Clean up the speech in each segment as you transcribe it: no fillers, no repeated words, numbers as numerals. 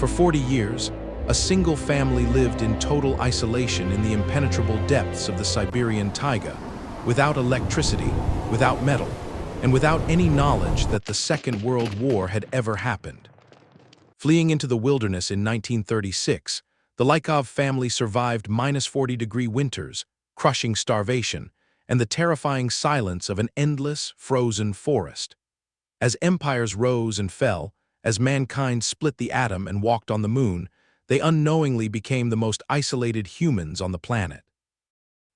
For 40 years, a single family lived in total isolation in the impenetrable depths of the Siberian Taiga, without electricity, without metal, and without any knowledge that the Second World War had ever happened. Fleeing into the wilderness in 1936, the Lykov family survived -40-degree winters, crushing starvation, and the terrifying silence of an endless, frozen forest. As empires rose and fell, as mankind split the atom and walked on the moon, they unknowingly became the most isolated humans on the planet.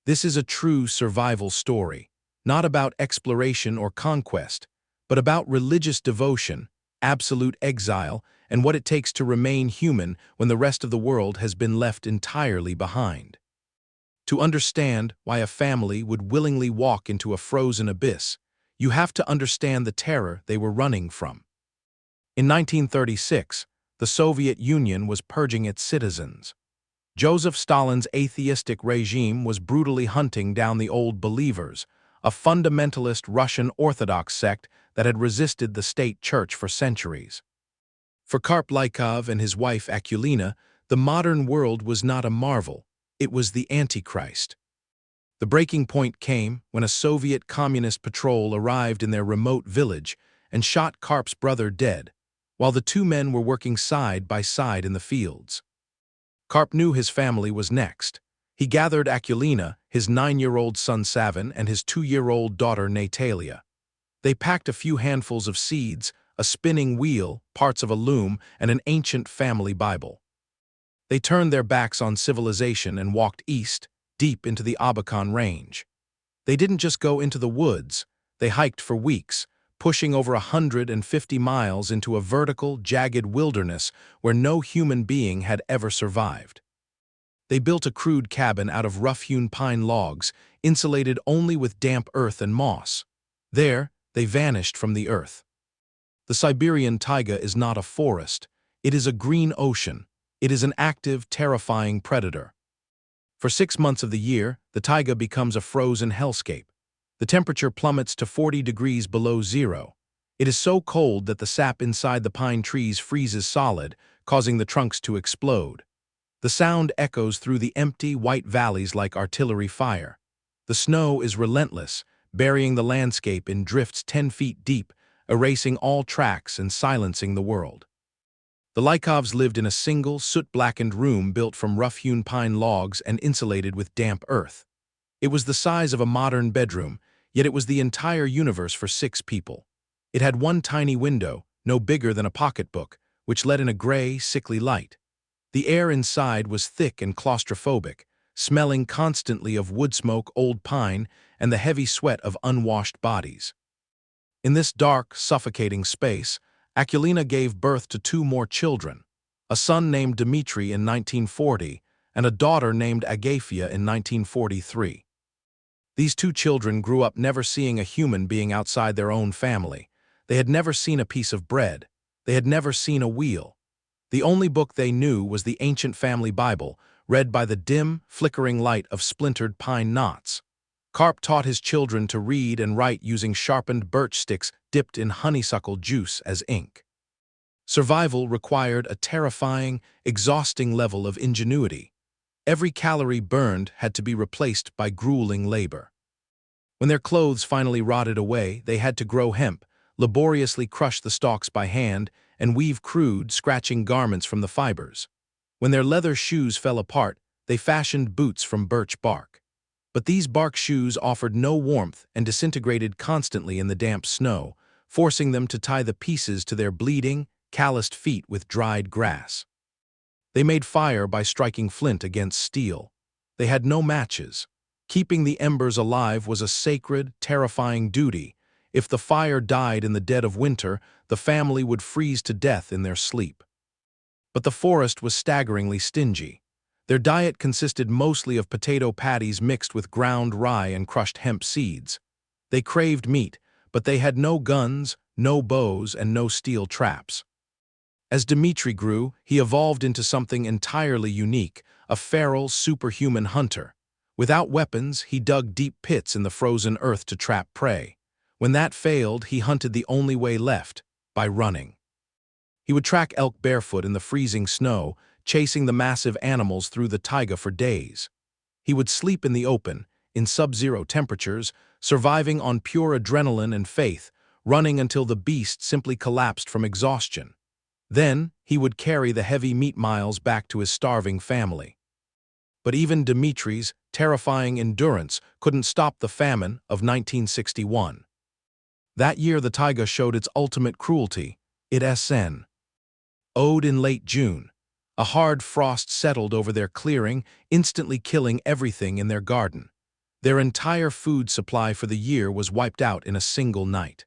This is a true survival story, not about exploration or conquest, but about religious devotion, absolute exile, and what it takes to remain human when the rest of the world has been left entirely behind. To understand why a family would willingly walk into a frozen abyss, you have to understand the terror they were running from. In 1936, the Soviet Union was purging its citizens. Joseph Stalin's atheistic regime was brutally hunting down the Old Believers, a fundamentalist Russian Orthodox sect that had resisted the state church for centuries. For Karp Lykov and his wife Akulina, the modern world was not a marvel, it was the Antichrist. The breaking point came when a Soviet communist patrol arrived in their remote village and shot Karp's brother dead, while the two men were working side by side in the fields. Karp knew his family was next. He gathered Akulina, his 9-year-old son Savin, and his 2-year-old daughter Natalia. They packed a few handfuls of seeds, a spinning wheel, parts of a loom, and an ancient family Bible. They turned their backs on civilization and walked east, deep into the Abakan range. They didn't just go into the woods, they hiked for weeks, pushing over 150 miles into a vertical, jagged wilderness where no human being had ever survived. They built a crude cabin out of rough-hewn pine logs, insulated only with damp earth and moss. There, they vanished from the earth. The Siberian Taiga is not a forest. It is a green ocean. It is an active, terrifying predator. For 6 months of the year, the taiga becomes a frozen hellscape. The temperature plummets to 40 degrees below zero. It is so cold that the sap inside the pine trees freezes solid, causing the trunks to explode. The sound echoes through the empty, white valleys like artillery fire. The snow is relentless, burying the landscape in drifts 10 feet deep, erasing all tracks and silencing the world. The Lykovs lived in a single, soot-blackened room built from rough-hewn pine logs and insulated with damp earth. It was the size of a modern bedroom, yet it was the entire universe for 6 people. It had one tiny window, no bigger than a pocketbook, which let in a gray, sickly light. The air inside was thick and claustrophobic, smelling constantly of wood smoke, old pine, and the heavy sweat of unwashed bodies. In this dark, suffocating space, Akulina gave birth to 2 more children, a son named Dmitry in 1940 and a daughter named Agafia in 1943. These 2 children grew up never seeing a human being outside their own family. They had never seen a piece of bread. They had never seen a wheel. The only book they knew was the ancient family Bible, read by the dim, flickering light of splintered pine knots. Karp taught his children to read and write using sharpened birch sticks dipped in honeysuckle juice as ink. Survival required a terrifying, exhausting level of ingenuity. Every calorie burned had to be replaced by grueling labor. When their clothes finally rotted away, they had to grow hemp, laboriously crush the stalks by hand, and weave crude, scratching garments from the fibers. When their leather shoes fell apart, they fashioned boots from birch bark. But these bark shoes offered no warmth and disintegrated constantly in the damp snow, forcing them to tie the pieces to their bleeding, calloused feet with dried grass. They made fire by striking flint against steel. They had no matches. Keeping the embers alive was a sacred, terrifying duty. If the fire died in the dead of winter, the family would freeze to death in their sleep. But the forest was staggeringly stingy. Their diet consisted mostly of potato patties mixed with ground rye and crushed hemp seeds. They craved meat, but they had no guns, no bows, and no steel traps. As Dmitry grew, he evolved into something entirely unique, a feral, superhuman hunter. Without weapons, he dug deep pits in the frozen earth to trap prey. When that failed, he hunted the only way left, by running. He would track elk barefoot in the freezing snow, chasing the massive animals through the taiga for days. He would sleep in the open, in sub-zero temperatures, surviving on pure adrenaline and faith, running until the beast simply collapsed from exhaustion. Then, he would carry the heavy meat miles back to his starving family. But even Dmitri's terrifying endurance couldn't stop the famine of 1961. That year the taiga showed its ultimate cruelty. It snowed in late June. A hard frost settled over their clearing, instantly killing everything in their garden. Their entire food supply for the year was wiped out in a single night.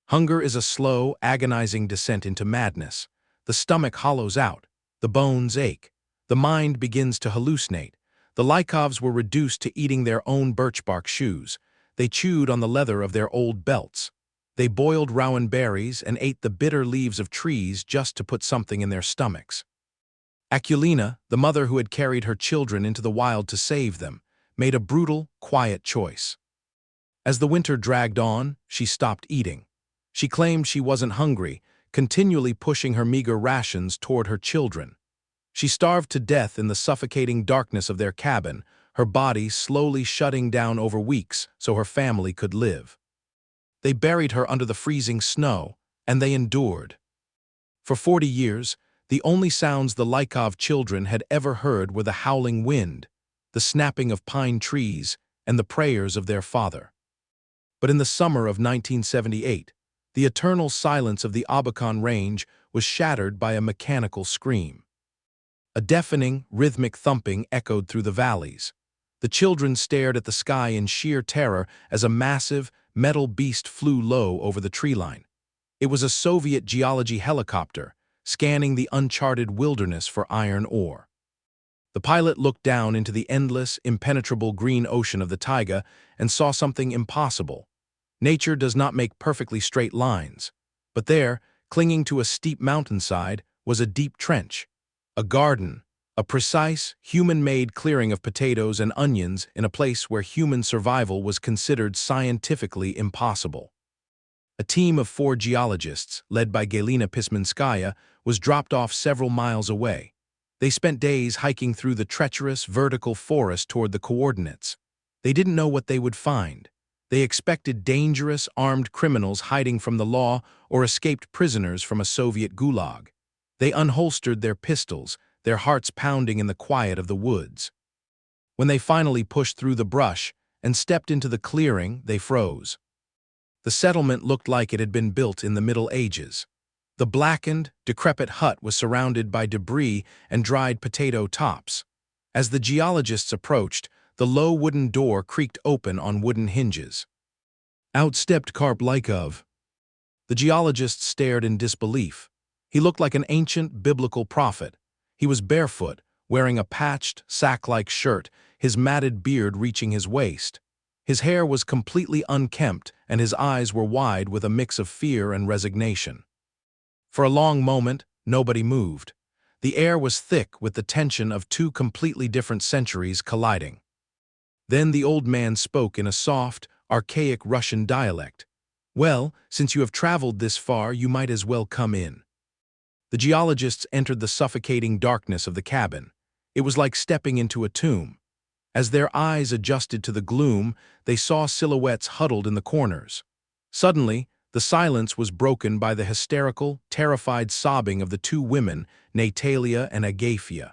Hunger is a slow, agonizing descent into madness. The stomach hollows out, the bones ache, the mind begins to hallucinate. The Lykovs were reduced to eating their own birch bark shoes. They chewed on the leather of their old belts. They boiled rowan berries and ate the bitter leaves of trees just to put something in their stomachs. Akulina, the mother who had carried her children into the wild to save them, made a brutal, quiet choice. As the winter dragged on, she stopped eating. She claimed she wasn't hungry, continually pushing her meager rations toward her children. She starved to death in the suffocating darkness of their cabin, her body slowly shutting down over weeks so her family could live. They buried her under the freezing snow, and they endured. For 40 years, the only sounds the Lykov children had ever heard were the howling wind, the snapping of pine trees, and the prayers of their father. But in the summer of 1978, the eternal silence of the Abakan Range was shattered by a mechanical scream. A deafening, rhythmic thumping echoed through the valleys. The children stared at the sky in sheer terror as a massive, metal beast flew low over the tree line. It was a Soviet geology helicopter, scanning the uncharted wilderness for iron ore. The pilot looked down into the endless, impenetrable green ocean of the taiga and saw something impossible. Nature does not make perfectly straight lines, but there, clinging to a steep mountainside, was a deep trench, a garden, a precise, human-made clearing of potatoes and onions in a place where human survival was considered scientifically impossible. A team of 4 geologists, led by Galina Pismanskaya, was dropped off several miles away. They spent days hiking through the treacherous, vertical forest toward the coordinates. They didn't know what they would find. They expected dangerous, armed criminals hiding from the law or escaped prisoners from a Soviet gulag. They unholstered their pistols, their hearts pounding in the quiet of the woods. When they finally pushed through the brush and stepped into the clearing, they froze. The settlement looked like it had been built in the Middle Ages. The blackened, decrepit hut was surrounded by debris and dried potato tops. As the geologists approached, the low wooden door creaked open on wooden hinges. Out stepped Karp Lykov. The geologists stared in disbelief. He looked like an ancient biblical prophet. He was barefoot, wearing a patched, sack-like shirt, his matted beard reaching his waist. His hair was completely unkempt, and his eyes were wide with a mix of fear and resignation. For a long moment, nobody moved. The air was thick with the tension of 2 completely different centuries colliding. Then the old man spoke in a soft, archaic Russian dialect. "Well, since you have traveled this far, you might as well come in." The geologists entered the suffocating darkness of the cabin. It was like stepping into a tomb. As their eyes adjusted to the gloom, they saw silhouettes huddled in the corners. Suddenly, the silence was broken by the hysterical, terrified sobbing of the 2 women, Natalia and Agafia.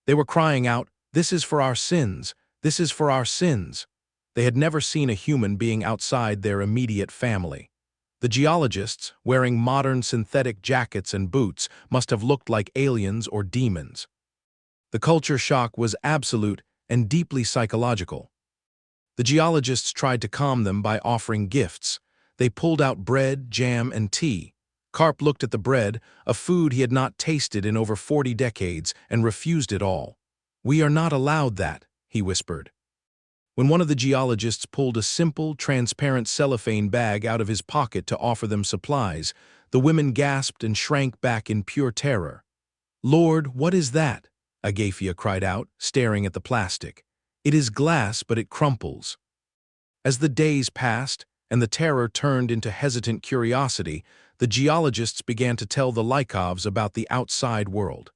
They were crying out, "This is for our sins! This is for our sins!" They had never seen a human being outside their immediate family. The geologists, wearing modern synthetic jackets and boots, must have looked like aliens or demons. The culture shock was absolute and deeply psychological. The geologists tried to calm them by offering gifts. They pulled out bread, jam, and tea. Karp looked at the bread, a food he had not tasted in over 40 decades, and refused it all. "We are not allowed that," he whispered. When one of the geologists pulled a simple, transparent cellophane bag out of his pocket to offer them supplies, the women gasped and shrank back in pure terror. "Lord, what is that?" Agafia cried out, staring at the plastic. "It is glass, but it crumples." As the days passed, and the terror turned into hesitant curiosity, the geologists began to tell the Lykovs about the outside world.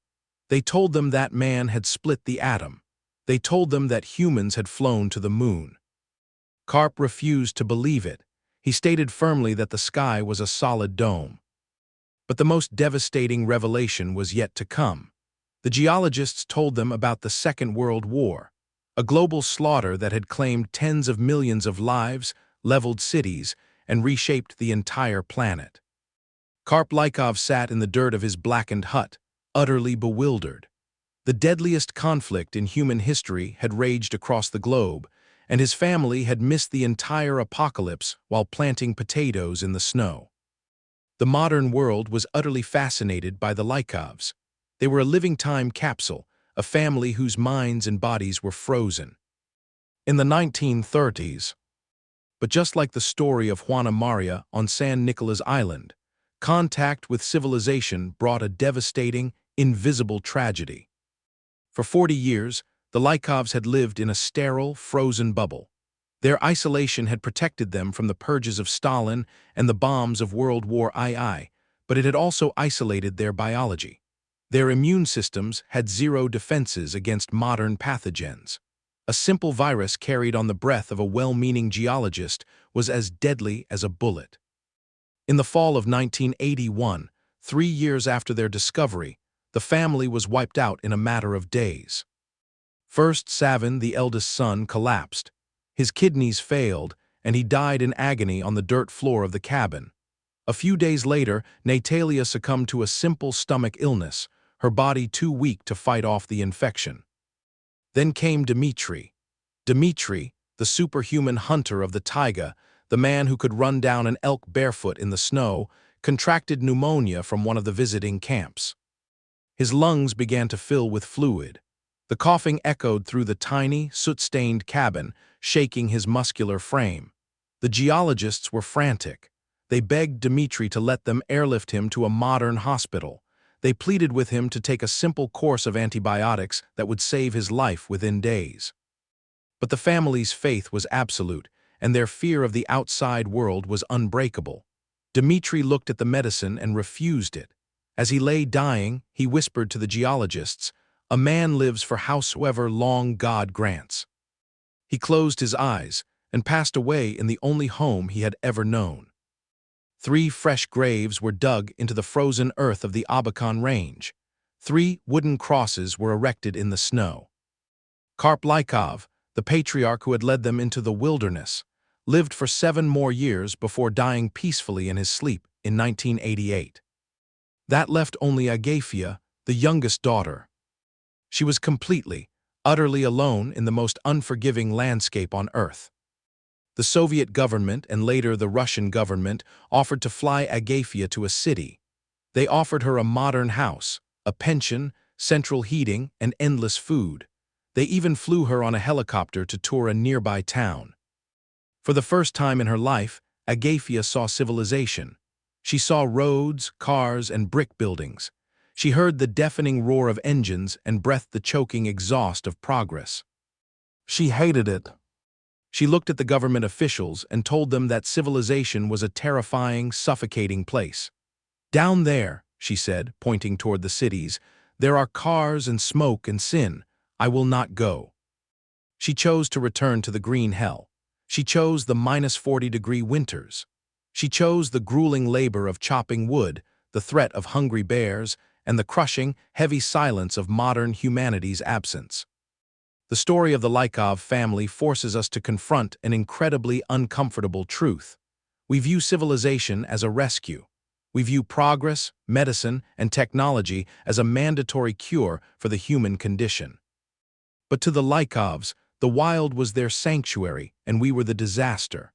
They told them that man had split the atom. They told them that humans had flown to the moon. Karp refused to believe it. He stated firmly that the sky was a solid dome. But the most devastating revelation was yet to come. The geologists told them about the Second World War, a global slaughter that had claimed tens of millions of lives, leveled cities, and reshaped the entire planet. Karp Lykov sat in the dirt of his blackened hut, utterly bewildered. The deadliest conflict in human history had raged across the globe, and his family had missed the entire apocalypse while planting potatoes in the snow. The modern world was utterly fascinated by the Lykovs. They were a living time capsule, a family whose minds and bodies were frozen. In the 1930s, but just like the story of Juana Maria on San Nicolas Island, contact with civilization brought a devastating, invisible tragedy. For 40 years, the Lykovs had lived in a sterile, frozen bubble. Their isolation had protected them from the purges of Stalin and the bombs of World War II, but it had also isolated their biology. Their immune systems had zero defenses against modern pathogens. A simple virus carried on the breath of a well-meaning geologist was as deadly as a bullet. In the fall of 1981, 3 years after their discovery, the family was wiped out in a matter of days. First, Savin, the eldest son, collapsed. His kidneys failed, and he died in agony on the dirt floor of the cabin. A few days later, Natalia succumbed to a simple stomach illness, her body too weak to fight off the infection. Then came Dmitri. Dmitri, the superhuman hunter of the taiga, the man who could run down an elk barefoot in the snow, contracted pneumonia from one of the visiting camps. His lungs began to fill with fluid. The coughing echoed through the tiny, soot-stained cabin, shaking his muscular frame. The geologists were frantic. They begged Dmitri to let them airlift him to a modern hospital. They pleaded with him to take a simple course of antibiotics that would save his life within days. But the family's faith was absolute, and their fear of the outside world was unbreakable. Dmitri looked at the medicine and refused it. As he lay dying, he whispered to the geologists, "A man lives for howsoever long God grants." He closed his eyes and passed away in the only home he had ever known. 3 fresh graves were dug into the frozen earth of the Abakan Range. 3 wooden crosses were erected in the snow. Karp Lykov, the patriarch who had led them into the wilderness, lived for 7 more years before dying peacefully in his sleep in 1988. That left only Agafia, the youngest daughter. She was completely, utterly alone in the most unforgiving landscape on Earth. The Soviet government and later the Russian government offered to fly Agafia to a city. They offered her a modern house, a pension, central heating, and endless food. They even flew her on a helicopter to tour a nearby town. For the first time in her life, Agafia saw civilization. She saw roads, cars, and brick buildings. She heard the deafening roar of engines and breathed the choking exhaust of progress. She hated it. She looked at the government officials and told them that civilization was a terrifying, suffocating place. "Down there," she said, pointing toward the cities, "there are cars and smoke and sin. I will not go." She chose to return to the green hell. She chose the -40-degree winters. She chose the grueling labor of chopping wood, the threat of hungry bears, and the crushing, heavy silence of modern humanity's absence. The story of the Lykov family forces us to confront an incredibly uncomfortable truth. We view civilization as a rescue. We view progress, medicine, and technology as a mandatory cure for the human condition. But to the Lykovs, the wild was their sanctuary, and we were the disaster.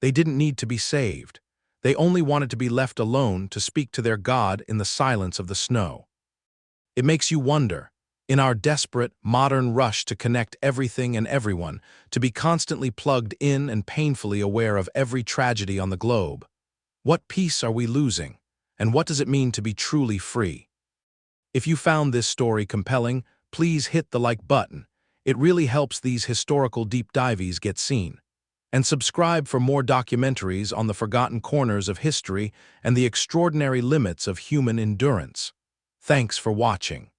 They didn't need to be saved. They only wanted to be left alone to speak to their God in the silence of the snow. It makes you wonder, in our desperate, modern rush to connect everything and everyone, to be constantly plugged in and painfully aware of every tragedy on the globe, what peace are we losing, and what does it mean to be truly free? If you found this story compelling, please hit the like button. It really helps these historical deep dives get seen. and subscribe for more documentaries on the forgotten corners of history and the extraordinary limits of human endurance. Thanks for watching.